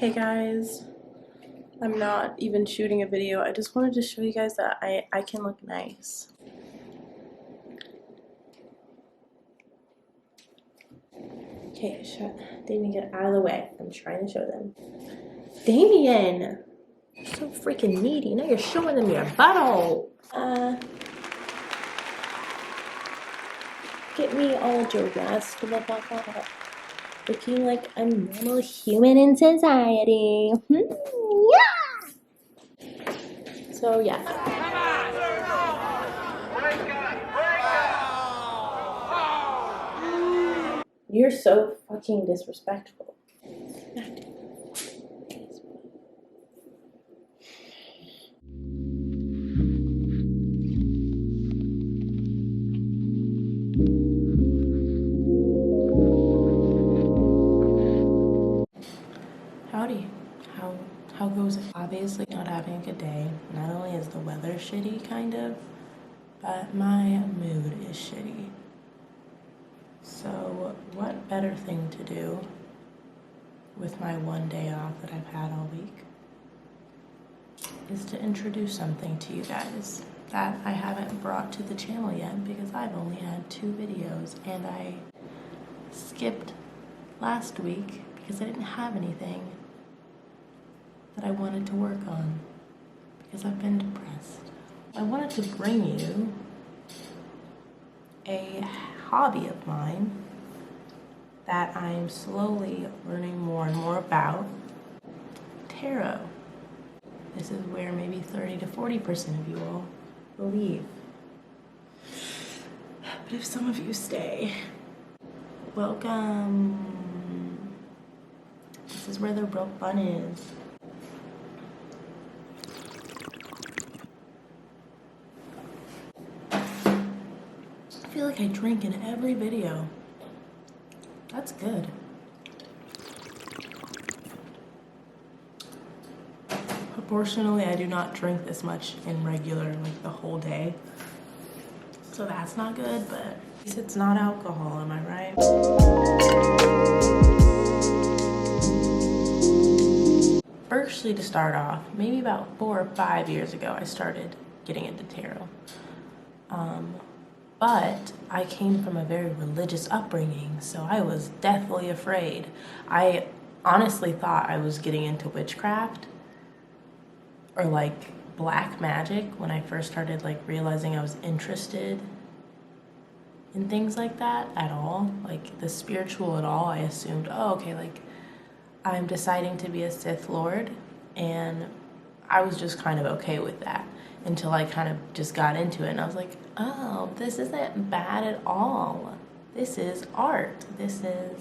Hey guys, I'm not even shooting a video. I just wanted to show you guys that I can look nice. Okay, Damien, get out of the way. I'm trying to show them. Damien! You're so freaking needy. Now you're showing them your butthole. Get me all dressed the fuck up. Looking like a normal human in society. Yeah! So yeah. You're so fucking disrespectful. Howdy. How goes it? Obviously not having a good day. Not only is the weather shitty, kind of, but my mood is shitty. So what better thing to do with my one day off that I've had all week is to introduce something to you guys that I haven't brought to the channel yet because I've only had 2 videos and I skipped last week because I didn't have anything that I wanted to work on because I've been depressed. I wanted to bring you a hobby of mine that I'm slowly learning more and more about, tarot. This is where maybe 30 to 40% of you all believe. But if some of you stay, welcome. This is where the real fun is. I feel like I drink in every video. That's good. Proportionally, I do not drink this much in regular, like the whole day. So that's not good, but at least it's not alcohol, am I right? Firstly, to start off, maybe about 4 or 5 years ago, I started getting into tarot. But I came from a very religious upbringing, so I was deathly afraid. I honestly thought I was getting into witchcraft or like black magic when I first started like realizing I was interested in things like that at all, like the spiritual at all. I assumed, oh, okay, like I'm deciding to be a Sith Lord, and I was just kind of okay with that until I kind of just got into it and I was like, oh, this isn't bad at all. This is art. This is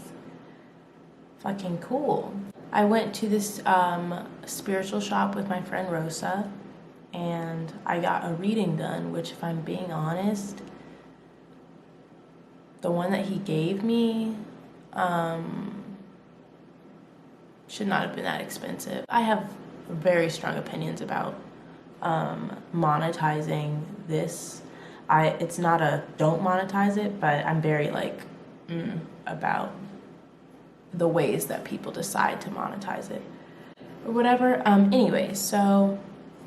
fucking cool. I went to this spiritual shop with my friend Rosa and I got a reading done, which if I'm being honest, the one that he gave me should not have been that expensive. I have very strong opinions about monetizing this. It's not a don't monetize it, but I'm very like about the ways that people decide to monetize it or whatever. Anyway, so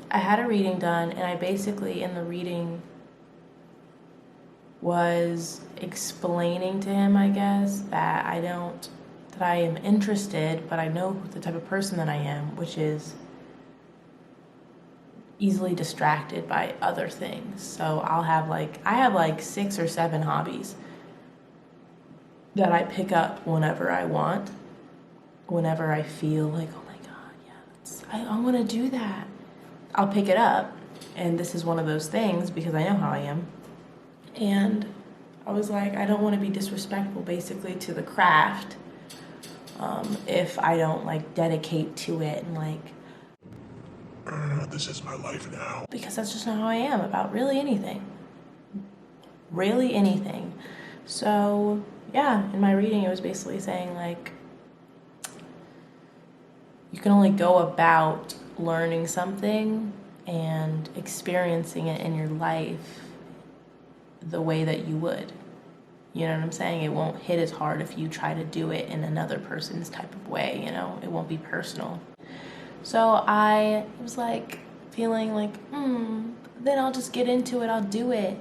I had a reading done and I basically in the reading was explaining to him, I guess, that I am interested, but I know the type of person that I am, which is easily distracted by other things. So I have like 6 or 7 hobbies that I pick up whenever I want, whenever I feel like, oh my God, yeah, I want to do that. I'll pick it up, and this is one of those things because I know how I am. And I was like, I don't want to be disrespectful basically to the craft if I don't like dedicate to it and like, this is my life now. Because that's just not how I am about really anything. Really anything. So yeah, in my reading it was basically saying like, you can only go about learning something and experiencing it in your life the way that you would. You know what I'm saying? It won't hit as hard if you try to do it in another person's type of way, you know? It won't be personal. So I was like feeling like, then I'll just get into it, I'll do it.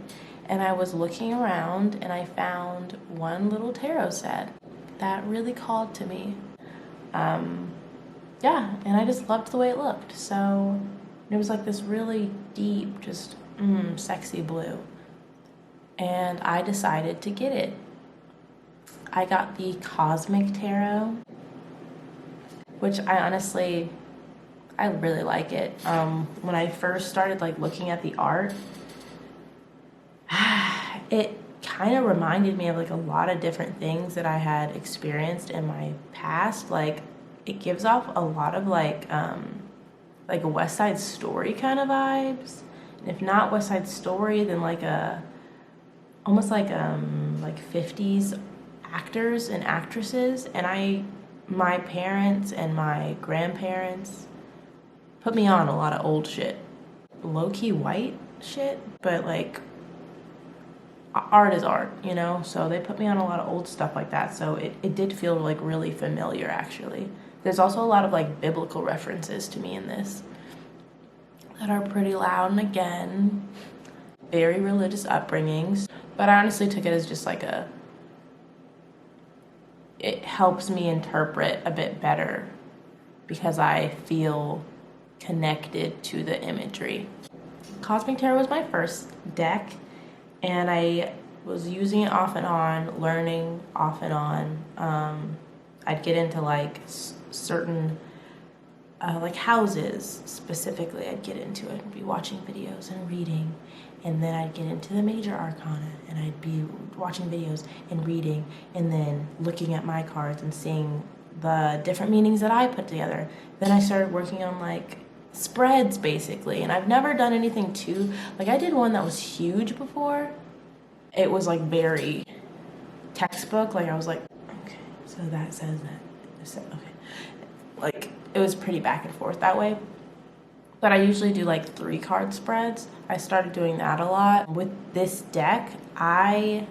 And I was looking around and I found one little tarot set that really called to me. Yeah, and I just loved the way it looked. So it was like this really deep, just sexy blue. And I decided to get it. I got the Cosmic Tarot, which I really like it. When I first started like looking at the art, it kind of reminded me of like a lot of different things that I had experienced in my past. Like it gives off a lot of like a West Side Story kind of vibes. And if not West Side Story, then like almost like 50s actors and actresses. And my parents and my grandparents put me on a lot of old shit, low-key white shit, but like art is art, you know? So they put me on a lot of old stuff like that. So it did feel like really familiar, actually. There's also a lot of like biblical references to me in this that are pretty loud, and again, very religious upbringings. But I honestly took it as just like it helps me interpret a bit better because I feel connected to the imagery. Cosmic Tarot was my first deck, and I was using it off and on, learning off and on. I'd get into like certain like houses specifically. I'd get into it and be watching videos and reading, and then I'd get into the major arcana and I'd be watching videos and reading and then looking at my cards and seeing the different meanings that I put together. Then I started working on like spreads basically, and I've never done anything too, like I did one that was huge before. It was like very textbook, like I was like, okay, so that says that, okay, like it was pretty back and forth that way. But I usually do like 3-card spreads. I started doing that a lot. With this deck, I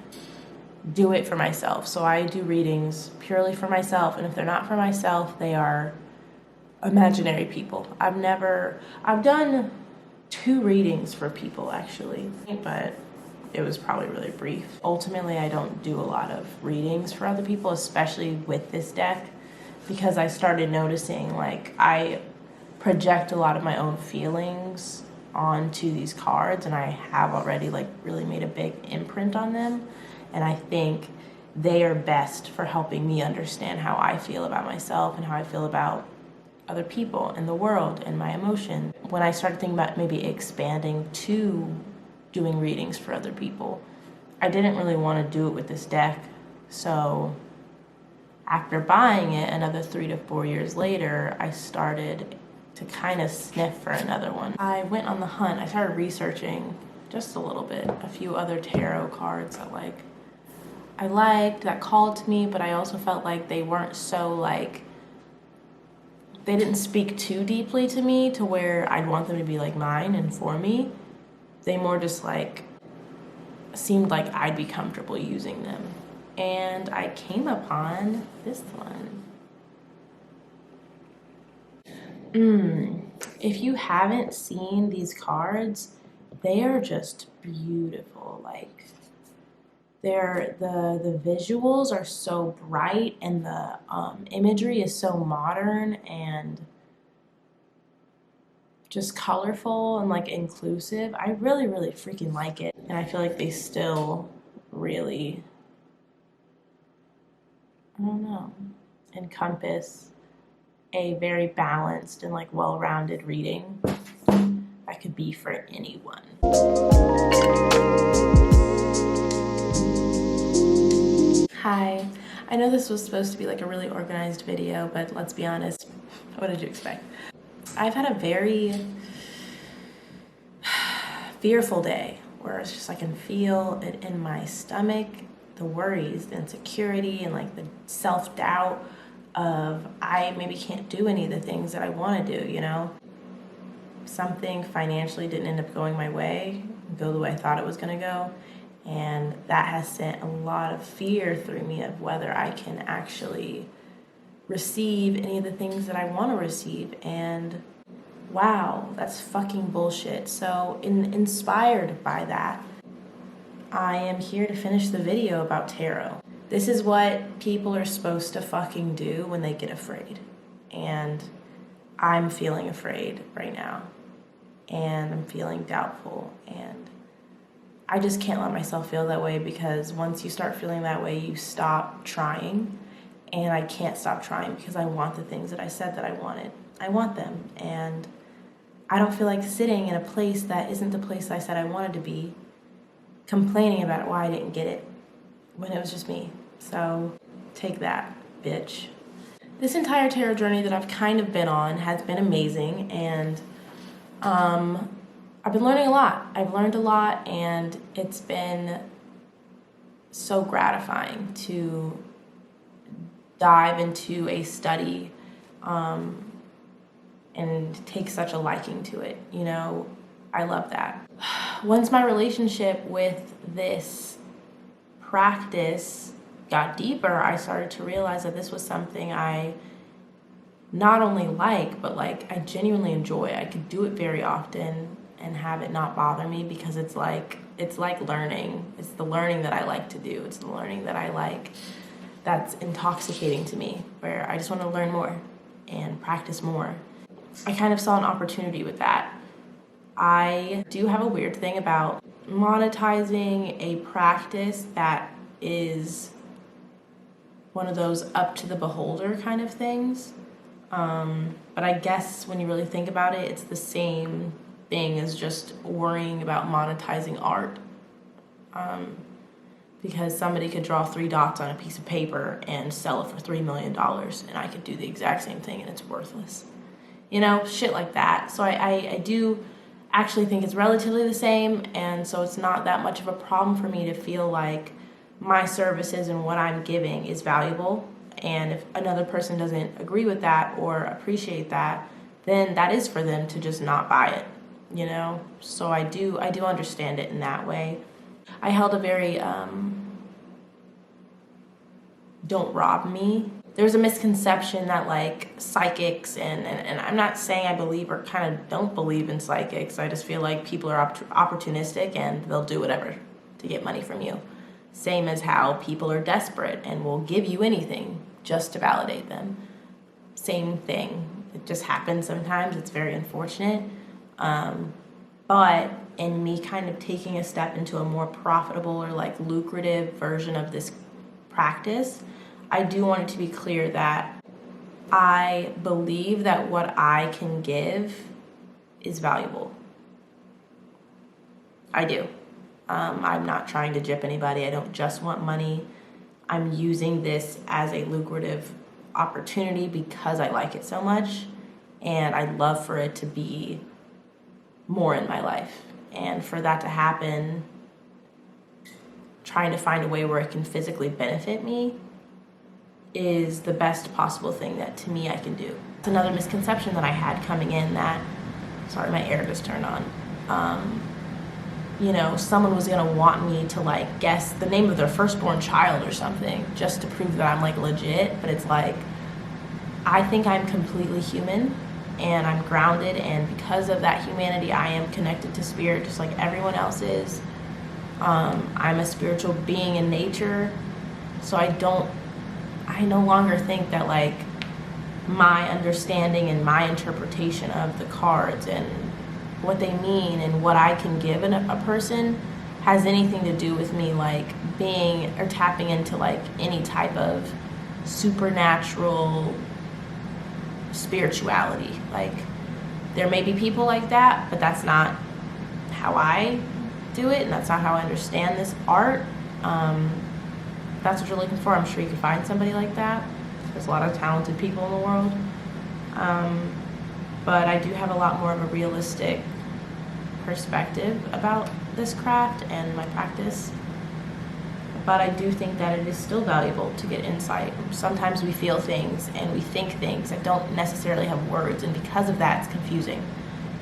do it for myself. So I do readings purely for myself, and if they're not for myself, they are imaginary people. I've done 2 readings for people actually, but it was probably really brief. Ultimately, I don't do a lot of readings for other people, especially with this deck, because I started noticing like I project a lot of my own feelings onto these cards, and I have already like really made a big imprint on them, and I think they are best for helping me understand how I feel about myself and how I feel about other people and the world and my emotion. When I started thinking about maybe expanding to doing readings for other people, I didn't really want to do it with this deck. So after buying it another 3 to 4 years later, I started to kind of sniff for another one. I went on the hunt. I started researching just a little bit, a few other tarot cards that like I liked, that called to me, but I also felt like they weren't so like, they didn't speak too deeply to me to where I'd want them to be like mine and for me. They more just like seemed like I'd be comfortable using them. And I came upon this one. If you haven't seen these cards, they are just beautiful. Like the visuals are so bright, and the imagery is so modern and just colorful and like inclusive. I really, really freaking like it. And I feel like they still really, I don't know, encompass a very balanced and like well-rounded reading that could be for anyone. Hi, I know this was supposed to be like a really organized video, but let's be honest, what did you expect? I've had a very fearful day where it's just I can feel it in my stomach, the worries, the insecurity, and like the self-doubt of I maybe can't do any of the things that I want to do, you know? Something financially didn't end up going my way, go the way I thought it was going to go, And that has sent a lot of fear through me of whether I can actually receive any of the things that I want to receive. And wow, that's fucking bullshit. So inspired by that, I am here to finish the video about tarot. This is what people are supposed to fucking do when they get afraid. And I'm feeling afraid right now. And I'm feeling doubtful. And I just can't let myself feel that way, because once you start feeling that way, you stop trying. And I can't stop trying because I want the things that I said that I wanted. I want them. And I don't feel like sitting in a place that isn't the place I said I wanted to be, complaining about why I didn't get it when it was just me. So take that, bitch. This entire tarot journey that I've kind of been on has been amazing, and I've been learning a lot. I've learned a lot, and it's been so gratifying to dive into a study and take such a liking to it. You know, I love that. Once my relationship with this practice got deeper, I started to realize that this was something I not only like, but like I genuinely enjoy. I could do it very often and have it not bother me, because it's like learning. It's the learning that I like to do. It's the learning that I like that's intoxicating to me, where I just want to learn more and practice more. I kind of saw an opportunity with that. I do have a weird thing about monetizing a practice that is one of those up to the beholder kind of things. But I guess when you really think about it, it's the same thing as just worrying about monetizing art. Because somebody could draw 3 dots on a piece of paper and sell it for $3 million, and I could do the exact same thing and it's worthless. You know, shit like that. So I do actually think it's relatively the same, and so it's not that much of a problem for me to feel like my services and what I'm giving is valuable. And if another person doesn't agree with that or appreciate that, then that is for them to just not buy it, you know? So I do understand it in that way. I held a very don't rob me. There's a misconception that like psychics and I'm not saying I believe or kind of don't believe in psychics. I just feel like people are opportunistic and they'll do whatever to get money from you. Same as how people are desperate and will give you anything just to validate them. Same thing. It just happens sometimes. It's very unfortunate. But in me kind of taking a step into a more profitable or like lucrative version of this practice, I do want it to be clear that I believe that what I can give is valuable. I do. I'm not trying to gyp anybody. I don't just want money. I'm using this as a lucrative opportunity because I like it so much, and I'd love for it to be more in my life. And for that to happen, trying to find a way where it can physically benefit me is the best possible thing that to me I can do. It's another misconception that I had coming in that, sorry, my air just turned on. You know, someone was gonna want me to like guess the name of their firstborn child or something just to prove that I'm like legit. But it's like, I think I'm completely human and I'm grounded, and because of that humanity, I am connected to spirit just like everyone else is. I'm a spiritual being in nature, so I no longer think that like my understanding and my interpretation of the cards and what they mean and what I can give a person has anything to do with me like being or tapping into like any type of supernatural spirituality. Like, there may be people like that, but that's not how I do it, and that's not how I understand this art. If that's what you're looking for, I'm sure you can find somebody like that. There's a lot of talented people in the world. But I do have a lot more of a realistic perspective about this craft and my practice. But I do think that it is still valuable to get insight. Sometimes we feel things and we think things that don't necessarily have words, and because of that, it's confusing.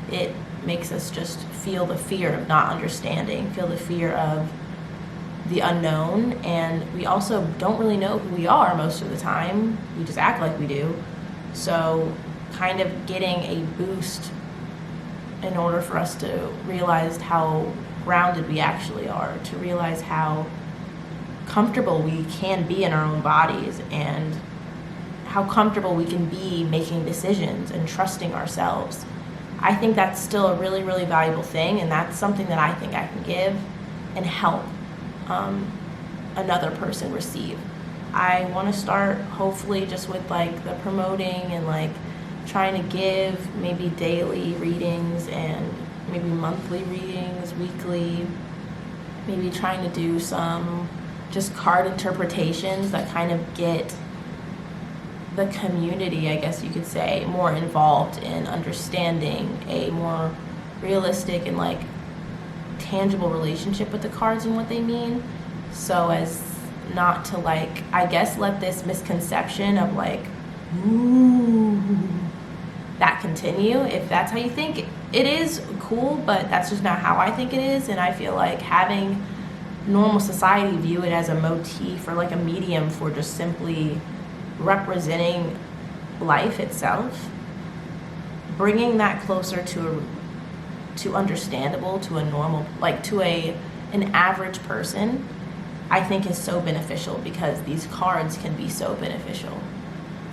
It makes us just feel the fear of not understanding, feel the fear of the unknown, and we also don't really know who we are most of the time. We just act like we do. So kind of getting a boost in order for us to realize how grounded we actually are, to realize how comfortable we can be in our own bodies, and how comfortable we can be making decisions and trusting ourselves. I think that's still a really, really valuable thing, and that's something that I think I can give and help another person receive. I want to start hopefully just with like the promoting and like trying to give maybe daily readings and maybe monthly readings, weekly, maybe trying to do some just card interpretations that kind of get the community, I guess you could say, more involved in understanding a more realistic and like tangible relationship with the cards and what they mean, so as not to like, I guess, let this misconception of like, ooh, that continue. If that's how you think, it is cool, but that's just not how I think it is. And I feel like having normal society view it as a motif or like a medium for just simply representing life itself, bringing that closer to understandable, to a normal, like to an average person, I think is so beneficial, because these cards can be so beneficial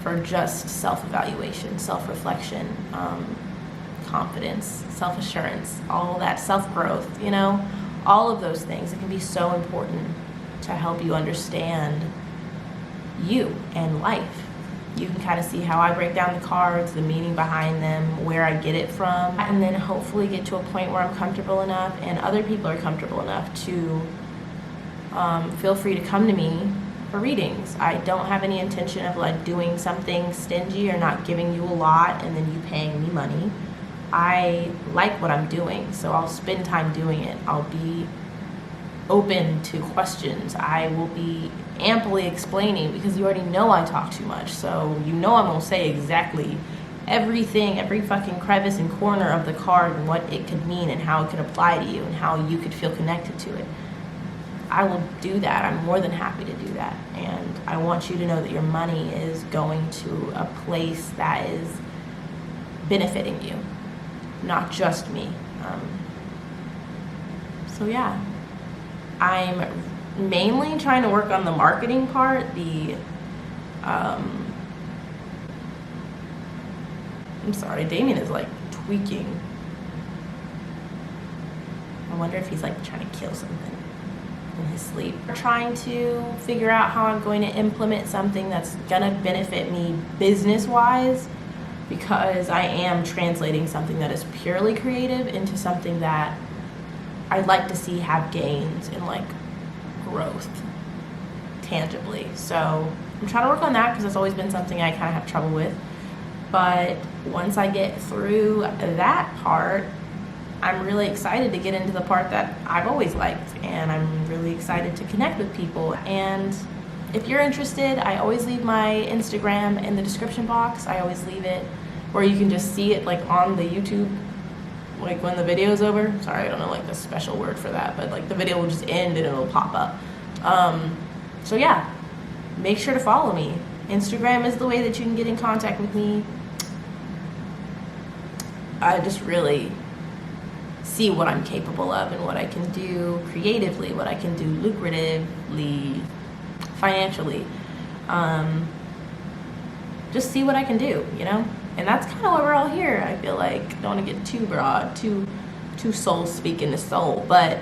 for just self-evaluation, self-reflection, confidence, self-assurance, all that, self-growth, you know, all of those things. It can be so important to help you understand you and life. You can kind of see how I break down the cards, the meaning behind them, where I get it from, and then hopefully get to a point where I'm comfortable enough and other people are comfortable enough to feel free to come to me for readings. I don't have any intention of like doing something stingy or not giving you a lot and then you paying me money. I like what I'm doing, so I'll spend time doing it. I'll be open to questions. I will be amply explaining, because you already know I talk too much, so you know I'm gonna say exactly everything, every fucking crevice and corner of the card and what it could mean and how it could apply to you and how you could feel connected to it. I will do that. I'm more than happy to do that, and I want you to know that your money is going to a place that is benefiting you, not just me. So yeah, I'm mainly trying to work on the marketing part, I'm sorry, Damien is like tweaking. I wonder if he's like trying to kill something in his sleep. I'm trying to figure out how I'm going to implement something that's gonna benefit me business-wise, because I am translating something that is purely creative into something that I'd like to see have gains and like growth tangibly. So I'm trying to work on that, because that's always been something I kind of have trouble with. But once I get through that part, I'm really excited to get into the part that I've always liked, and I'm really excited to connect with people. And if you're interested, I always leave my Instagram in the description box. I always leave it where you can just see it like on the YouTube, like when the video is over. Sorry, I don't know like the special word for that, but like the video will just end and it'll pop up. So yeah, make sure to follow me. Instagram is the way that you can get in contact with me. I just really see what I'm capable of and what I can do creatively, what I can do lucratively, financially. Just see what I can do, you know? And that's kind of why we're all here. I feel like, don't want to get too broad, too soul speaking to soul, but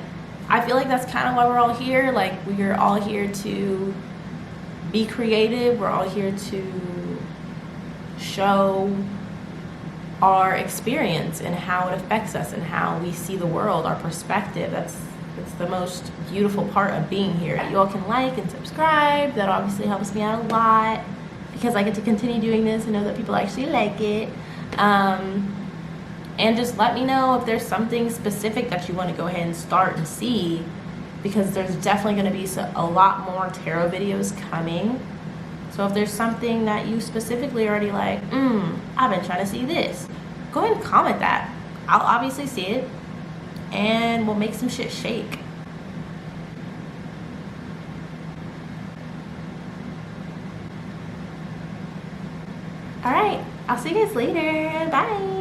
I feel like that's kind of why we're all here. Like, we're all here to be creative. We're all here to show our experience and how it affects us and how we see the world, our perspective. That's the most beautiful part of being here. You all can like and subscribe. That obviously helps me out a lot, because I get to continue doing this and know that people actually like it. And just let me know if there's something specific that you want to go ahead and start and see, because there's definitely going to be a lot more tarot videos coming. So if there's something that you specifically already like, I've been trying to see this, go ahead and comment that. I'll obviously see it, and we'll make some shit shake. I'll see you guys later. Bye.